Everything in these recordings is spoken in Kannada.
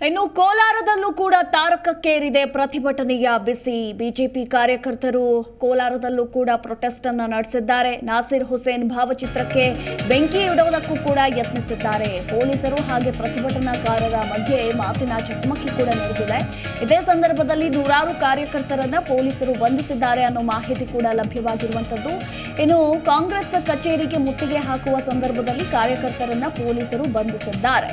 ಇನ್ನು ಕೋಲಾರದಲ್ಲೂ ಕೂಡ ತಾರಕಕ್ಕೇರಿದೆ ಪ್ರತಿಭಟನೆಯ ಬಿಸಿ. ಬಿಜೆಪಿ ಕಾರ್ಯಕರ್ತರು ಕೋಲಾರದಲ್ಲೂ ಕೂಡ ಪ್ರೊಟೆಸ್ಟ್ ಅನ್ನು ನಡೆಸಿದ್ದಾರೆ. ನಾಸಿರ್ ಹುಸೇನ್ ಭಾವಚಿತ್ರಕ್ಕೆ ಬೆಂಕಿ ಇಡುವುದಕ್ಕೂ ಕೂಡ ಯತ್ನಿಸಿದ್ದಾರೆ. ಪೊಲೀಸರು ಹಾಗೆ ಪ್ರತಿಭಟನಾಕಾರರ ಮಧ್ಯೆ ಮಾತಿನ ಚಕಮಕಿ ಕೂಡ ನಡೆದಿದೆ. ಇದೇ ಸಂದರ್ಭದಲ್ಲಿ ನೂರಾರು ಕಾರ್ಯಕರ್ತರನ್ನ ಪೊಲೀಸರು ಬಂಧಿಸಿದ್ದಾರೆ ಅನ್ನೋ ಮಾಹಿತಿ ಕೂಡ ಲಭ್ಯವಾಗಿರುವಂತದ್ದು. ಇನ್ನು ಕಾಂಗ್ರೆಸ್ ಕಚೇರಿಗೆ ಮುತ್ತಿಗೆ ಹಾಕುವ ಸಂದರ್ಭದಲ್ಲಿ ಕಾರ್ಯಕರ್ತರನ್ನ ಪೊಲೀಸರು ಬಂಧಿಸಿದ್ದಾರೆ.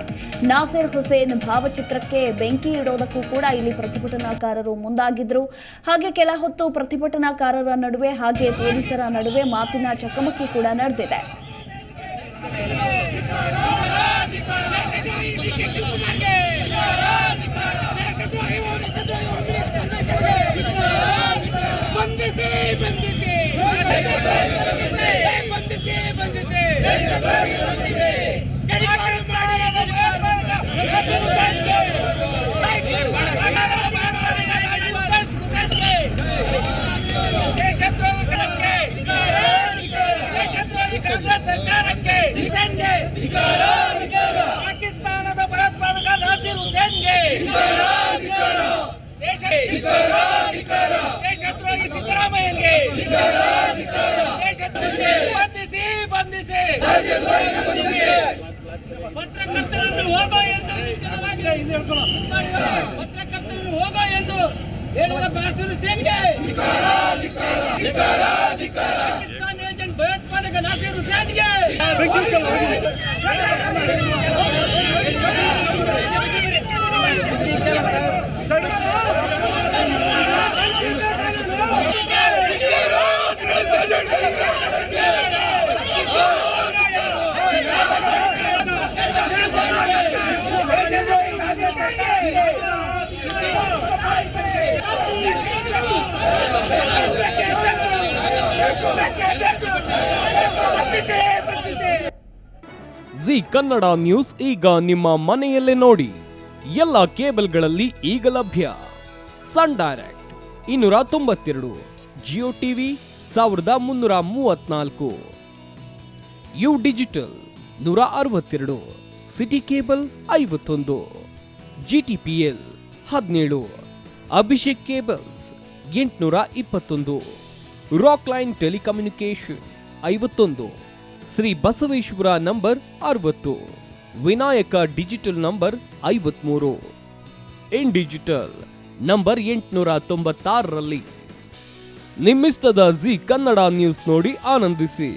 ನಾಸಿರ್ ಹುಸೇನ್ ಭಾವಚಿತ್ರಕ್ಕೆ ಬೆಂಕಿ ಇಡೋದಕ್ಕೂ ಕೂಡ ಇಲ್ಲಿ ಪ್ರತಿಭಟನಾಕಾರರು ಮುಂದಾಗಿದ್ರು. ಹಾಗೆ ಕೆಲ ಹೊತ್ತು ಪ್ರತಿಭಟನಾಕಾರರ ನಡುವೆ ಹಾಗೆ ಪೊಲೀಸರ ನಡುವೆ ಮಾತಿನ ಚಕಮಕಿ ಕೂಡ ನಡೆದಿದೆ. ಪಾಕಿಸ್ತಾನದ ಭಯೋತ್ಪಾದಕ ನಾಸಿರ್ ಹುಸೇನ್ಗೆ, ದೇಶದ್ರೋಹಿ ಸಿದ್ದರಾಮಯ್ಯಗೆ ಬಂಧಿಸಿ ಬಂಧಿಸಿ ಪತ್ರಕರ್ತರನ್ನು ಹೋಗೋ ಎಂದು ಪತ್ರಕರ್ತರನ್ನು ಹೋಗೋ ಎಂದು ಹೇಳುವ ನಾಸಿರ್ ಹುಸೇನ್ಗೆ, ಪಾಕಿಸ್ತಾನ ಏಜೆಂಟ್ ಭಯೋತ್ಪಾದಕ ನಾಸಿರ್ ಹುಸೇನ್ಗೆ ಜಿ ಕನ್ನಡ ನ್ಯೂಸ್ ಈಗ ನಿಮ್ಮ ಮನೆಯಲ್ಲೇ ನೋಡಿ. ಎಲ್ಲ ಕೇಬಲ್ಗಳಲ್ಲಿ ಈಗ ಲಭ್ಯ. Sun Direct 292, Jio TV 1334, U digital 162, city cable 51, GTPL 17, Abhishek cables 821, Rockline telecommunication 51, Shri Basaveshwara number 60, Vinayaka digital number 53, in digital number 896ರಲ್ಲಿ ನಿಮ್ಮಿಸ್ತದ ಜಿ ಕನ್ನಡ ನ್ಯೂಸ್ ನೋಡಿ ಆನಂದಿಸಿ.